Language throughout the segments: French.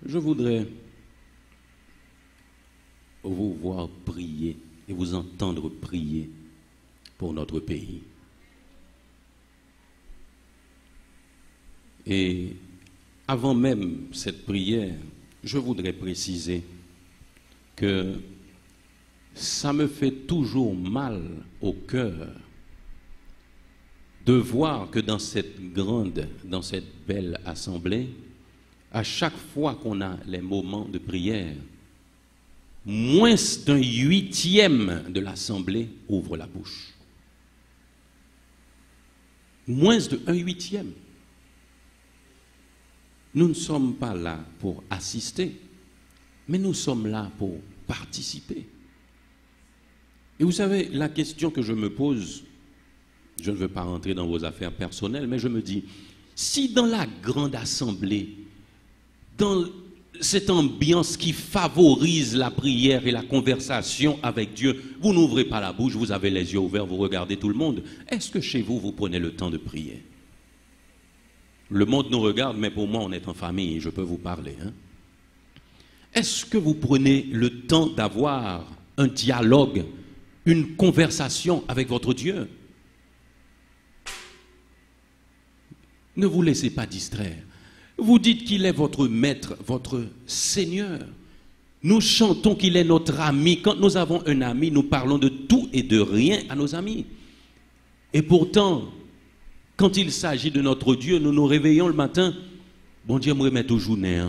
Je voudrais vous voir prier et vous entendre prier pour notre pays. Et avant même cette prière, je voudrais préciser que ça me fait toujours mal au cœur de voir que dans cette belle assemblée, à chaque fois qu'on a les moments de prière, moins d'un huitième de l'assemblée ouvre la bouche. Moins d'un huitième. Nous ne sommes pas là pour assister, mais nous sommes là pour participer. Et vous savez, la question que je me pose, je ne veux pas rentrer dans vos affaires personnelles, mais je me dis, si dans la grande assemblée, dans cette ambiance qui favorise la prière et la conversation avec Dieu, vous n'ouvrez pas la bouche, vous avez les yeux ouverts, vous regardez tout le monde, est-ce que chez vous, vous prenez le temps de prier? Le monde nous regarde, mais pour moi, on est en famille, je peux vous parler. Est-ce que vous prenez le temps d'avoir un dialogue, une conversation avec votre Dieu? Ne vous laissez pas distraire. Vous dites qu'il est votre maître, votre Seigneur. Nous chantons qu'il est notre ami. Quand nous avons un ami, nous parlons de tout et de rien à nos amis. Et pourtant, quand il s'agit de notre Dieu, nous nous réveillons le matin. Bon Dieu, me remet au journée.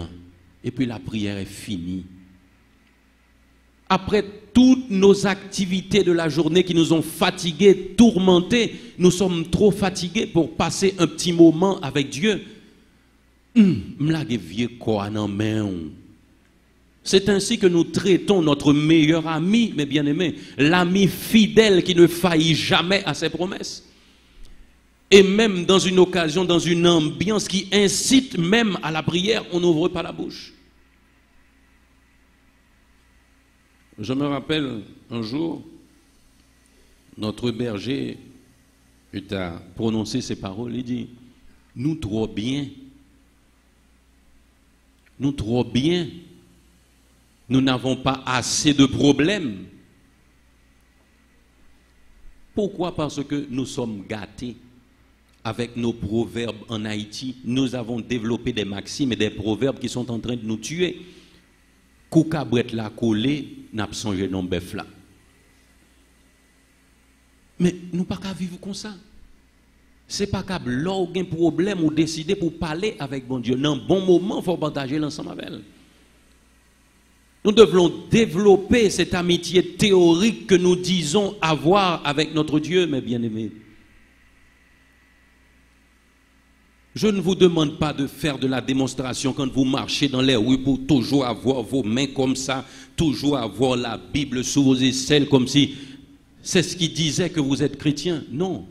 Et puis la prière est finie. Après toutes nos activités de la journée qui nous ont fatigués, tourmentés, nous sommes trop fatigués pour passer un petit moment avec Dieu. C'est ainsi que nous traitons notre meilleur ami, mes bien-aimés, l'ami fidèle qui ne faillit jamais à ses promesses. Et même dans une occasion, dans une ambiance qui incite même à la prière, on n'ouvre pas la bouche. Je me rappelle un jour, notre berger a prononcé ces paroles, il dit, nous trop bien, nous n'avons pas assez de problèmes. Pourquoi? Parce que nous sommes gâtés avec nos proverbes en Haïti. Nous avons développé des maximes et des proverbes qui sont en train de nous tuer. Koukabret la collé, n'a pas songé non bœuf là. Mais nous pas qu'à vivre comme ça. C'est pas qu'à l'orgue un problème ou décider pour parler avec bon Dieu. Dans un bon moment, il faut partager l'ensemble avec elle. Nous devons développer cette amitié théorique que nous disons avoir avec notre Dieu, mes bien-aimés. Je ne vous demande pas de faire de la démonstration quand vous marchez dans les rues pour toujours avoir vos mains comme ça, toujours avoir la Bible sous vos aisselles comme si c'est ce qui disait que vous êtes chrétien. Non.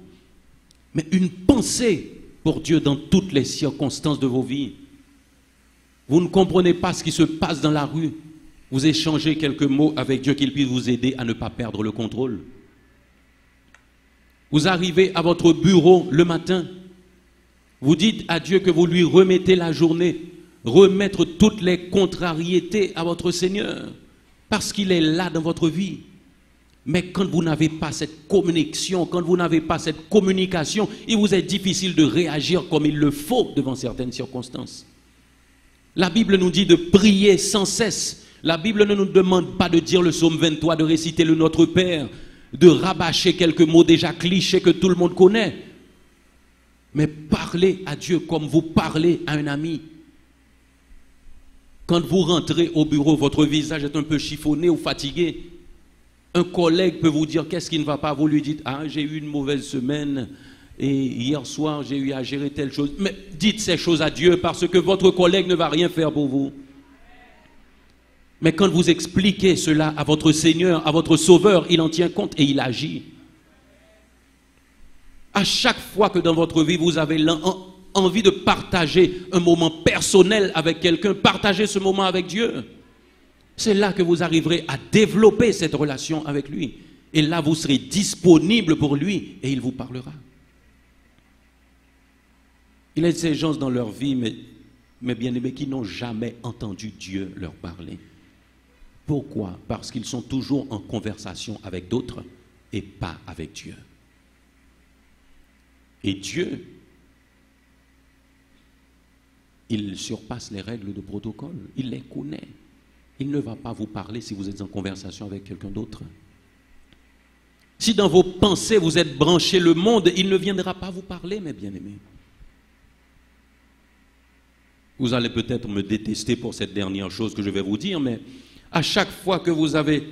Mais une pensée pour Dieu dans toutes les circonstances de vos vies. Vous ne comprenez pas ce qui se passe dans la rue. Vous échangez quelques mots avec Dieu qu'il puisse vous aider à ne pas perdre le contrôle. Vous arrivez à votre bureau le matin. Vous dites à Dieu que vous lui remettez la journée, remettre toutes les contrariétés à votre Seigneur, parce qu'il est là dans votre vie. Mais quand vous n'avez pas cette connexion, quand vous n'avez pas cette communication, il vous est difficile de réagir comme il le faut devant certaines circonstances. La Bible nous dit de prier sans cesse. La Bible ne nous demande pas de dire le psaume 23, de réciter le Notre Père, de rabâcher quelques mots déjà clichés que tout le monde connaît. Mais parlez à Dieu comme vous parlez à un ami. Quand vous rentrez au bureau, votre visage est un peu chiffonné ou fatigué. Un collègue peut vous dire qu'est-ce qui ne va pas. Vous lui dites, ah, j'ai eu une mauvaise semaine et hier soir j'ai eu à gérer telle chose. Mais dites ces choses à Dieu parce que votre collègue ne va rien faire pour vous. Mais quand vous expliquez cela à votre Seigneur, à votre Sauveur, il en tient compte et il agit. À chaque fois que dans votre vie, vous avez envie de partager un moment personnel avec quelqu'un, partagez ce moment avec Dieu. C'est là que vous arriverez à développer cette relation avec lui. Et là, vous serez disponible pour lui et il vous parlera. Il y a ces gens dans leur vie, mais mes bien-aimés, qui n'ont jamais entendu Dieu leur parler. Pourquoi? Parce qu'ils sont toujours en conversation avec d'autres et pas avec Dieu. Et Dieu, il surpasse les règles de protocole, il les connaît. Il ne va pas vous parler si vous êtes en conversation avec quelqu'un d'autre. Si dans vos pensées vous êtes branché le monde, il ne viendra pas vous parler, mes bien-aimés. Vous allez peut-être me détester pour cette dernière chose que je vais vous dire, mais à chaque fois que vous avez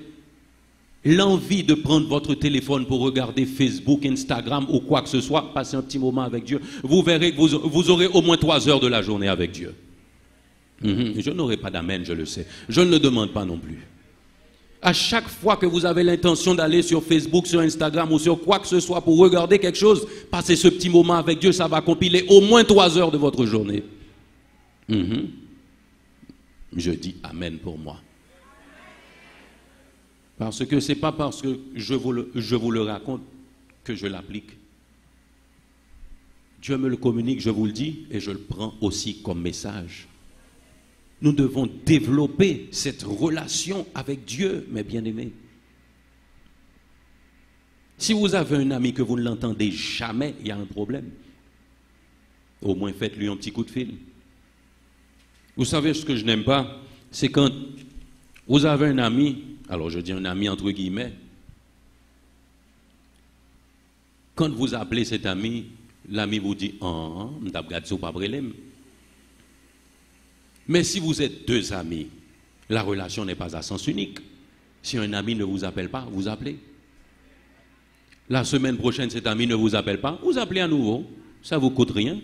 l'envie de prendre votre téléphone pour regarder Facebook, Instagram ou quoi que ce soit, passer un petit moment avec Dieu, vous verrez que vous aurez au moins 3 heures de la journée avec Dieu. Je n'aurai pas d'amen, je le sais. Je ne le demande pas non plus. À chaque fois que vous avez l'intention d'aller sur Facebook, sur Instagram ou sur quoi que ce soit pour regarder quelque chose, passez ce petit moment avec Dieu, ça va compiler au moins 3 heures de votre journée. Je dis amen pour moi. Parce que ce n'est pas parce que je vous le raconte que je l'applique. Dieu me le communique, je vous le dis, et je le prends aussi comme message. Nous devons développer cette relation avec Dieu, mes bien-aimés. Si vous avez un ami que vous ne l'entendez jamais, il y a un problème. Au moins faites-lui un petit coup de fil. Vous savez ce que je n'aime pas, c'est quand vous avez un ami, alors je dis un ami entre guillemets, quand vous appelez cet ami, l'ami vous dit « Ah, je pas brelem ». Mais si vous êtes 2 amis, la relation n'est pas à sens unique. Si un ami ne vous appelle pas, vous appelez. La semaine prochaine, cet ami ne vous appelle pas, vous appelez à nouveau. Ça ne vous coûte rien.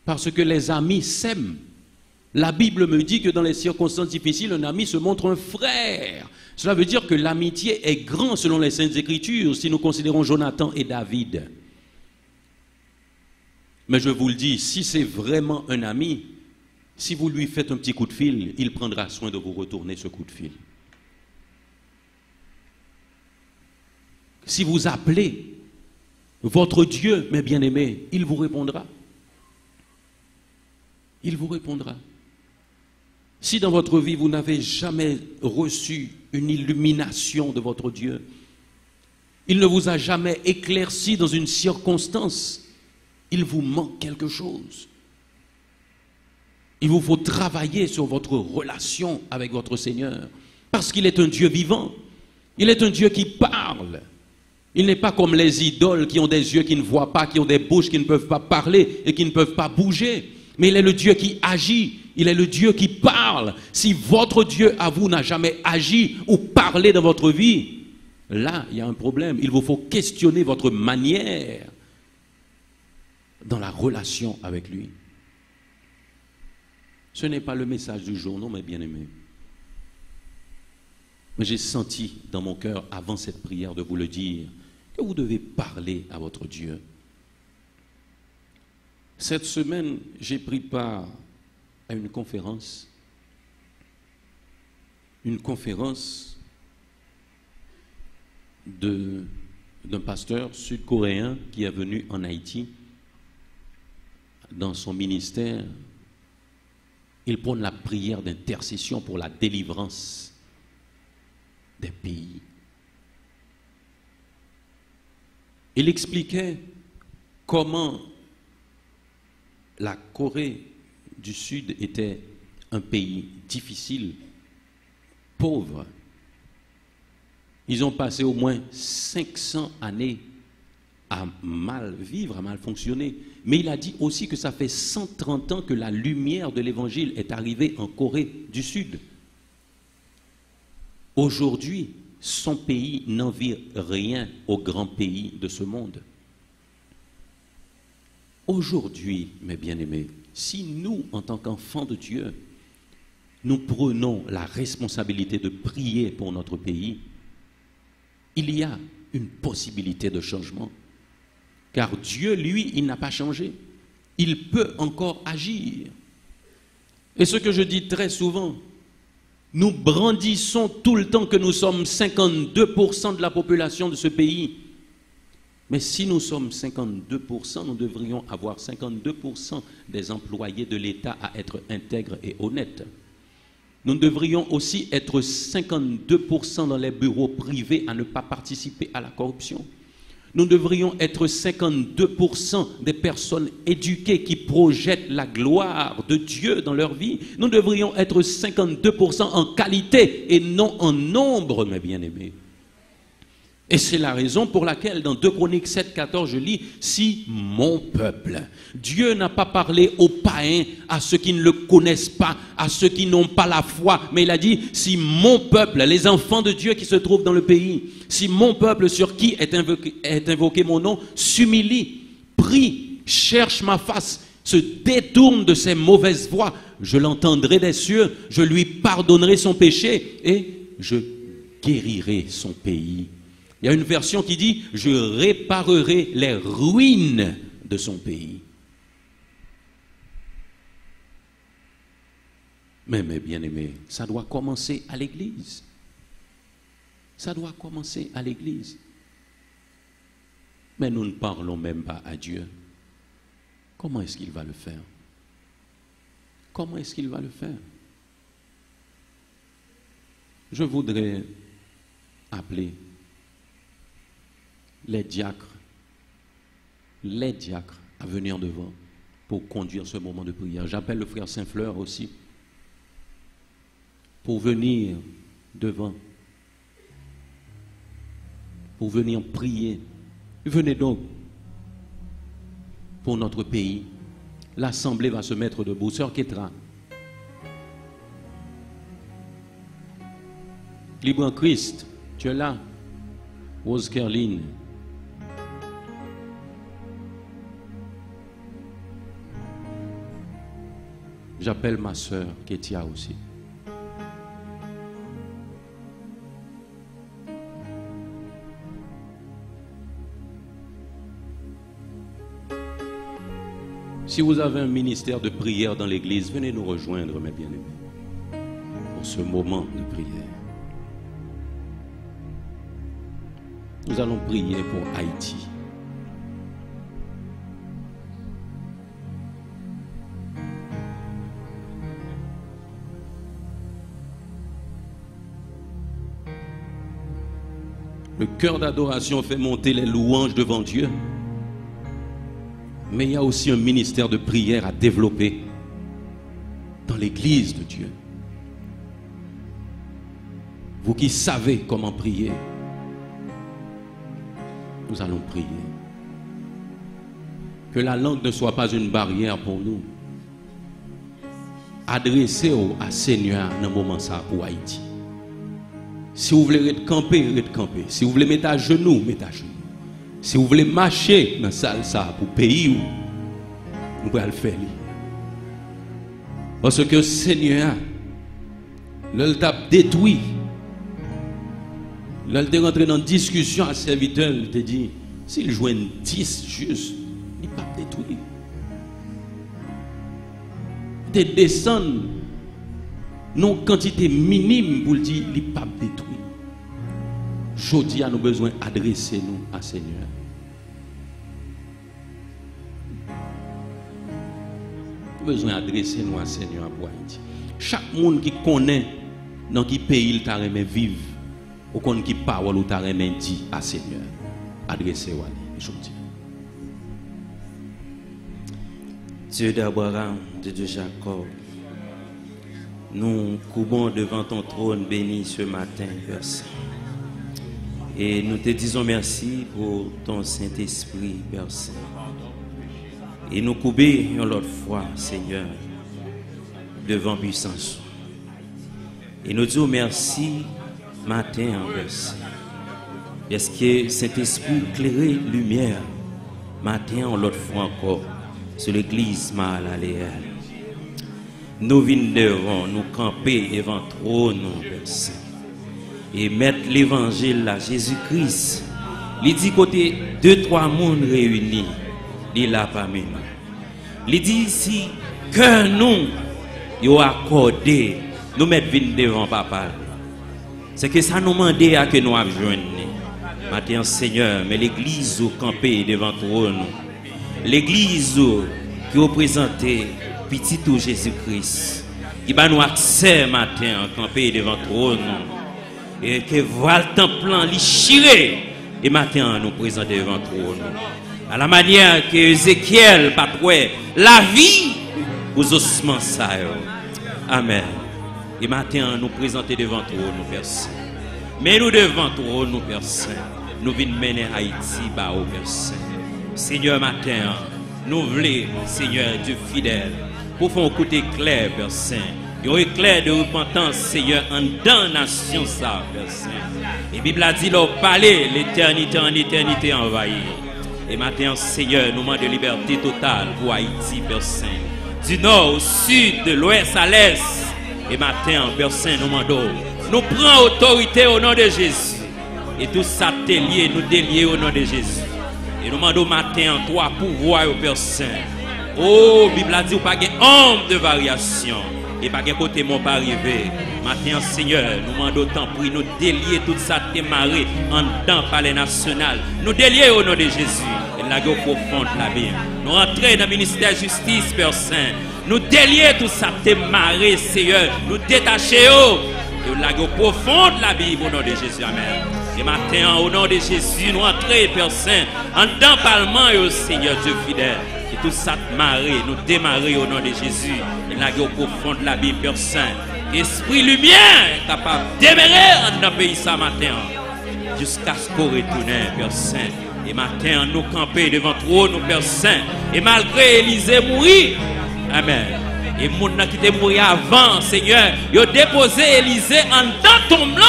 Parce que les amis s'aiment. La Bible me dit que dans les circonstances difficiles, un ami se montre un frère. Cela veut dire que l'amitié est grande selon les Saintes Écritures, si nous considérons Jonathan et David. Mais je vous le dis, si c'est vraiment un ami, si vous lui faites un petit coup de fil, il prendra soin de vous retourner ce coup de fil. Si vous appelez votre Dieu, mes bien-aimés, il vous répondra. Il vous répondra. Si dans votre vie, vous n'avez jamais reçu une illumination de votre Dieu, il ne vous a jamais éclairci dans une circonstance, il vous manque quelque chose. Il vous faut travailler sur votre relation avec votre Seigneur, parce qu'il est un Dieu vivant. Il est un Dieu qui parle. Il n'est pas comme les idoles qui ont des yeux qui ne voient pas, qui ont des bouches qui ne peuvent pas parler et qui ne peuvent pas bouger. Mais il est le Dieu qui agit, il est le Dieu qui parle. Si votre Dieu à vous n'a jamais agi ou parlé dans votre vie, là, il y a un problème. Il vous faut questionner votre manière dans la relation avec lui. Ce n'est pas le message du jour, non, mes bien-aimés. Mais j'ai senti dans mon cœur, avant cette prière, de vous le dire, que vous devez parler à votre Dieu. Cette semaine, j'ai pris part à une conférence d'un pasteur sud-coréen qui est venu en Haïti. Dans son ministère, il prône la prière d'intercession pour la délivrance des pays. Il expliquait comment la Corée du Sud était un pays difficile, pauvre. Ils ont passé au moins 500 années à mal vivre, à mal fonctionner. Mais il a dit aussi que ça fait 130 ans que la lumière de l'Évangile est arrivée en Corée du Sud. Aujourd'hui, son pays n'envie rien aux grands pays de ce monde. Aujourd'hui, mes bien-aimés, si nous, en tant qu'enfants de Dieu, nous prenons la responsabilité de prier pour notre pays, il y a une possibilité de changement. Car Dieu, lui, il n'a pas changé. Il peut encore agir. Et ce que je dis très souvent, nous brandissons tout le temps que nous sommes 52% de la population de ce pays. Mais si nous sommes 52%, nous devrions avoir 52% des employés de l'État à être intègres et honnêtes. Nous devrions aussi être 52% dans les bureaux privés à ne pas participer à la corruption. Nous devrions être 52% des personnes éduquées qui projettent la gloire de Dieu dans leur vie. Nous devrions être 52% en qualité et non en nombre, mes bien-aimés. Et c'est la raison pour laquelle dans 2 Chroniques 7, 14, je lis « Si mon peuple », Dieu n'a pas parlé aux païens, à ceux qui ne le connaissent pas, à ceux qui n'ont pas la foi, mais il a dit « Si mon peuple », les enfants de Dieu qui se trouvent dans le pays, « Si mon peuple sur qui est invoqué mon nom, s'humilie, prie, cherche ma face, se détourne de ses mauvaises voies, je l'entendrai des cieux, je lui pardonnerai son péché et je guérirai son pays. » Il y a une version qui dit « Je réparerai les ruines de son pays ». Mais mes bien-aimés, ça doit commencer à l'église. Ça doit commencer à l'église. Mais nous ne parlons même pas à Dieu. Comment est-ce qu'il va le faire? Comment est-ce qu'il va le faire? Je voudrais appeler les diacres à venir devant pour conduire ce moment de prière. J'appelle le frère Saint-Fleur aussi pour venir devant, pour venir prier. Venez donc pour notre pays. L'Assemblée va se mettre debout. Sœur Ketra, Libre en Christ, tu es là. Rose Kerline, j'appelle ma sœur Ketia aussi. Si vous avez un ministère de prière dans l'église, venez nous rejoindre, mes bien-aimés, pour ce moment de prière. Nous allons prier pour Haïti. Le cœur d'adoration fait monter les louanges devant Dieu. Mais il y a aussi un ministère de prière à développer dans l'église de Dieu. Vous qui savez comment prier, nous allons prier. Que la langue ne soit pas une barrière pour nous. Adressez-vous à Seigneur dans le moment ça pour Haïti. Si vous voulez camper, camper. Si vous voulez mettre à genoux, mettez à genoux. Si vous voulez marcher dans la salle ça pour pays, nous pouvons le faire. Parce que Seigneur, l'œil t'a détruit. L'œil est rentré dans une discussion à serviteur, il te dit, s'il joue 10 juste, il n'est pas détruit. Il te descend non quantité minime pour le dire, il n'est pas détruit. Aujourd'hui, nous avons besoin d'adresser nous à Seigneur. Nous avons besoin d'adresser nous à Seigneur pour Haïti. Chaque monde qui connaît dans quel pays il t'a aimé vivre, ou qu'on qui parole ou t'a aimé dit à Seigneur, adressez-vous aujourd'hui. Dieu d'Abraham, Dieu de Jacob, nous courons devant ton trône béni ce matin, Père Saint. Et nous te disons merci pour ton Saint-Esprit, Père Saint. Et nous coubons l'autre fois, Seigneur, devant puissance. Et nous disons merci matin, Père Saint. Parce que Saint-Esprit éclairé lumière, matin, l'autre fois encore, sur l'église mal à l'éel. Nous venons devant, nous camper devant trône, Père Saint. Et mettre l'évangile à Jésus-Christ. Il dit côté 2-3 mondes réunis, il a parmi nous. Il dit si que nous, il a accordé, nous mettre devant papa. C'est que ça nous demande à que nous joindre. Matin, Seigneur, mais l'église au campé devant trône. L'église qui représente petit tout Jésus-Christ. Qui va nous accès matin campé devant trône. Et que voit le temple l'chiré. Et matin, nous présenter devant trône. À la manière que Ézéchiel patrouille la vie aux ossements ça. Amen. Et matin, nous présenter devant trône, nous Père Saint. Mais nous devant trône, nous Père Saint. Nous venons mener Haïti, bah, au Père Saint. Seigneur, matin, nous voulons, Seigneur Dieu fidèle, pour faire un côté clair, Père Saint. Un éclair de repentance, Seigneur, en dans la nation, ça, Père Saint. Et la Bible a dit, leur palais, l'éternité en éternité envahie. Et matin, Seigneur, nous demandons de liberté totale pour Haïti, Père Saint. Du nord au sud, de l'ouest à l'est. Et matin, Père Saint, nous demandons, nous prenons autorité au nom de Jésus. Et tout ça t'est lié, nous délier au nom de Jésus. Et nous demandons matin, toi, pouvoir au Père Saint. Oh, Bible a dit, pas de homme de variation. Et pas de côté, mon pas arrivé. Matin, Seigneur, nous demandons tant pour nous délier tout ça démarrer en temps palais national. Nous délier au nom de Jésus. Et la gueule profonde la Bible. Nous entrer dans le ministère de justice, Père Saint. Nous délier tout ça démarrer, Seigneur. Nous détacher et la gueule profonde la Bible au nom de Jésus. Amen. Et matin, au nom de Jésus, nous entrer, Père Saint, en temps parlement, au Seigneur Dieu fidèle. Et tout ça démarrer, nous démarrer au nom de Jésus. Et la gueule profonde la Bible, Père Saint. Esprit lumière capable de demeurer dans le pays ce matin jusqu'à ce qu'on retourne, Père Saint. Et matin, nous camper devant trône, nous Père Saint. Et malgré Élisée mourir, amen. Et moun qui était mort avant, Seigneur, il a déposé Élisée en dans ton blanc.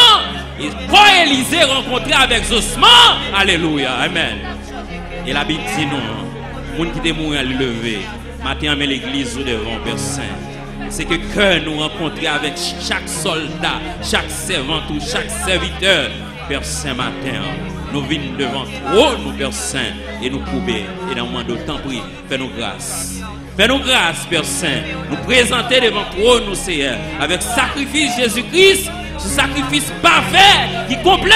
Et quand Élisée rencontré avec Josman, alléluia, amen. Et la Bible dit non, moun qui était mort à lever. Matin, mais l'église devant, Père Saint. C'est que cœur nous rencontrer avec chaque soldat, chaque servante ou chaque serviteur. Père Saint matin, nous venons devant toi, nous Père Saint, et nous couper. Et dans le moment d'autant prie, fais-nous grâce. Fais-nous grâce, Père Saint. Nous présenter devant toi, nous Seigneur, avec sacrifice Jésus-Christ, ce sacrifice parfait, qui complet,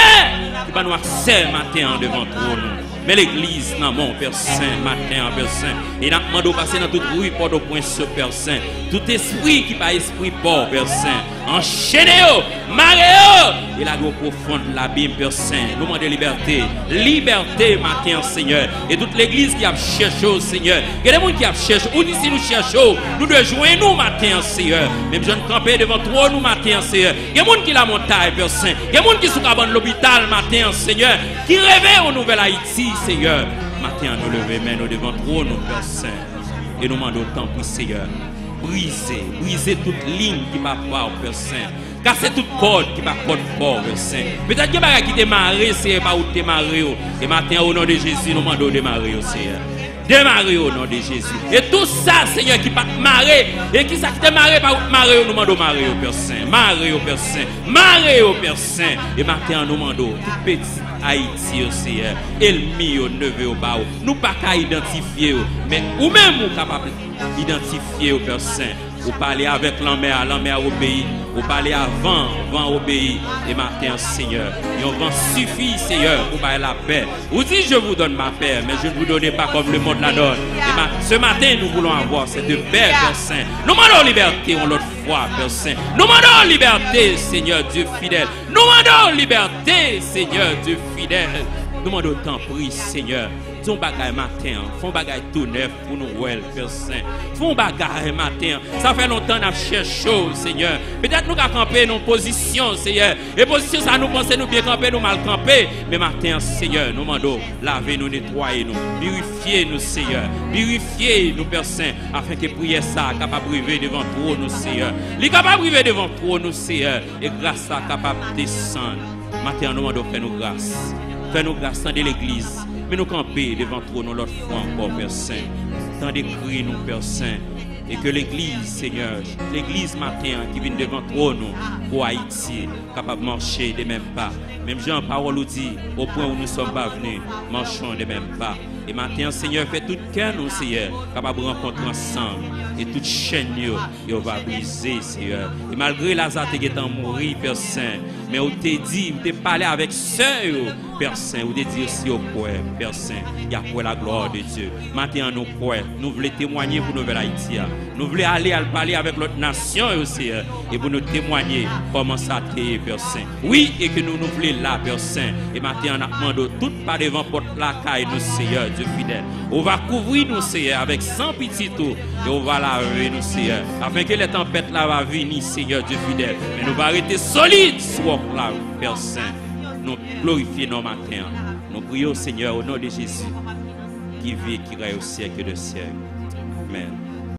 qui va nous accès matin devant toi, nous. Mais l'église, non, mon Père Saint, matin, Père Saint, et nous demandons passer dans toute rue, pour point ce Père Saint. Tout esprit qui pas esprit port, Père Saint, enchaînez-vous, marrez-vous, et la go profonde, l'abîme, Père Saint, nous demandons liberté, liberté, matin, Seigneur, et toute l'église qui a cherché au Seigneur, il y a des gens qui a cherché, ou d'ici nous cherchons, nous devons joindre nous, matin, Seigneur, même jeunes camper devant toi, nous, matin, Seigneur, il y a des gens qui la montagne, Père Saint, il y a des gens qui sont dans l'hôpital, matin, Seigneur, qui rêvent au Nouvel Haïti, Seigneur, matin, nous levons mains, nous devant trop, nous, Père Saint, et nous demandons tant pour Seigneur, briser toute ligne qui va pas au Père Saint, casser toute corde qui va corde fort, Père Saint. Peut-être qu'il y a qui démarrer, c'est pas où démarrer, et matin, au nom de Jésus, nous demandons démarrer, Seigneur. Démarrer au nom de Jésus. Et tout ça, Seigneur, qui va marrer, et qui ça qui démarrer, pas marrer, nous demandons marrer au Père Saint, marrer au Père Saint, marrer au Père Saint, et matin, nous demandons tout petit Haïti, Seigneur, ennemi au neveu au bas, nous pas qu'à identifier, mais ou même nous capable d'identifier au Père Saint. Vous parlez avec l'enmer obéit. Vous parlez avant, vent obéit. Et matin, Seigneur, et on vent suffit, Seigneur, pour parler la paix. Vous dites, je vous donne ma paix, mais je ne vous donne pas comme le monde la donne. Et ce matin, nous voulons avoir cette paix, Père Saint. Nous demandons liberté, on l'autre fois, Père Saint. Nous demandons liberté, Seigneur Dieu fidèle. Nous demandons liberté, Seigneur Dieu fidèle. Nous demandons tant prix, Seigneur. Font bagaille matin, font bagaille tout neuf pour nous, Père Saint. Font bagaille matin. Ça fait longtemps qu'on a cherché, Seigneur. Peut-être nous avons campé nos positions, Seigneur. Et position, ça nous pense nous bien camper, nous mal camper. Mais matin, Seigneur, nous demandons, lavez-nous, nettoyez-nous, purifiez-nous, Seigneur. Purifiez-nous, Père Saint, afin que prière ça capable de priver devant toi, nous, Seigneur. Les capable de priver devant toi, nous, Seigneur. Et grâce à capable de descendre. Matin, nous demandons, fais-nous grâce. Fais-nous grâce dans l'église. Mais nous camper devant toi, nous l'autre fois encore, Père Saint. Tant d'écrits, nous, Père Saint. Et que l'église, Seigneur, l'église matin qui vient devant toi, nous, pour Haïti, capable de marcher des mêmes pas. Même Jean Parole nous dit, au point où nous ne sommes pas venus, marchons des mêmes pas. Et matin, Seigneur, fait tout cœur, nous, Seigneur, capable de rencontrer ensemble. Et toute chaîne, on va briser, Seigneur. Et malgré Lazare qui est en mourir, Père Saint, mais on t'a dit, on t'a parlé avec sœur, Père Saint, ou de dire si au poète, Père Saint, il y a pour la gloire de Dieu. Maintenant, nous poètes, nous voulons témoigner pour Nouvelle Haïti. Nous voulons aller à parler avec l'autre nation aussi, et pour nous témoigner comment ça t'est, Père Saint. Oui, et que nous voulons là, Père Saint. Et maintenant, on a demandé tout par devant porte la caille, nous, Seigneur, Dieu fidèle. On va couvrir nous, Seigneur, avec 100 petits tours, et on va laver nous, Seigneur, afin que les tempêtes là va venir, Seigneur, Dieu fidèle. Mais nous va rester solides sur là, Père Saint. Nous glorifions nos matins. Nous prions, Seigneur, au nom de Jésus, qui vit et qui règne au siècle de siècle. Amen.